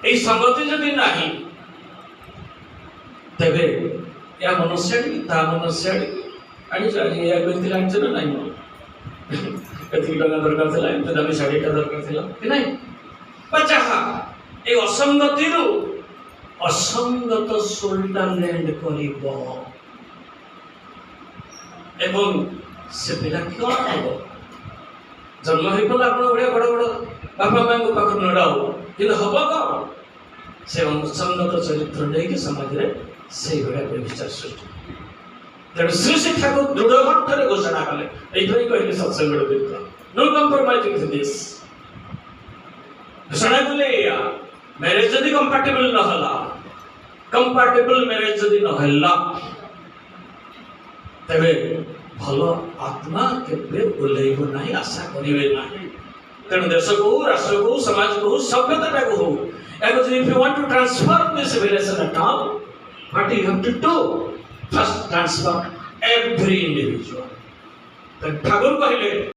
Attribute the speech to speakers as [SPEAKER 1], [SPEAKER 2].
[SPEAKER 1] এই সংগতি যদি ନାହିଁ ତେବେ ଏହା ମନୁଷ୍ୟ ଆଡ଼ିକି ତା ମନୁଷ୍ୟ ଆଡ଼ିକି ଆଣିଛ ଆଜି ଏହା କହିଥିଲେ ଆଣିଛ ନା ନାହିଁ ମୋ ଏତିକି ଟଙ୍କା ଦରକାର ଥିଲା ଏମିତି ଦାମୀ ଶାଢ଼ୀଟା ଦରକାର ଥିଲା କି ନାହିଁ ବା ଯାହା এই ଅସଙ୍ଗତିରୁ ଅସଙ୍ଗତ ସୋଲଟା ଲ୍ୟାଣ୍ଡ କରିବ ଏବଂ ସେ ପିଲା କ'ଣ ହେବ ଜନ୍ମ ହେଇଗଲା ଆପଣ ଭଳିଆ ବଡ଼ ବଡ଼ ବାପା ମାଆଙ୍କ ପାଖରୁ ନଡ଼ାଉ କିନ୍ତୁ ହବ କ'ଣ ସେ ଅସଙ୍ଗତ ଚରିତ୍ର ନେଇକି ସମାଜରେ ସେଇଭଳିଆ ବ୍ୟବସ୍ଥା ସୃଷ୍ଟି ତେଣୁ ଶ୍ରୀ ଶିକ୍ଷାକୁ ଦୃଢ଼ କଣ୍ଠରେ ଘୋଷଣା କଲେ ଏଇଥିପାଇଁ କହିଲେ ସତ୍ସଙ୍ଗର ବିରୁଦ୍ଧ ନୋ କମ୍ପ୍ରମାଇଜିଂ ଟୁ ଦିସ୍ ଘୋଷଣା କଲେ ଏଇଆ ମ୍ୟାରେଜ ଯଦି କମ୍ପାଟିବଲ ନହେଲା କମ୍ପାଟିବଲ ମ୍ୟାରେଜ ଯଦି ନହେଲା ତେବେ ଭଲ ଆତ୍ମା କେବେ ଓହ୍ଲେଇବ ନାହିଁ ଆଶା କରିବେ ନାହିଁ ତେଣୁ ଦେଶକୁ ହଉ ରାଷ୍ଟ୍ରକୁ ହଉ ସମାଜକୁ ହଉ ସଭ୍ୟତାଟାକୁ ହଉ if you want to transform this civilization at all, what you have to do? First transform every individual. Then Tagore कहले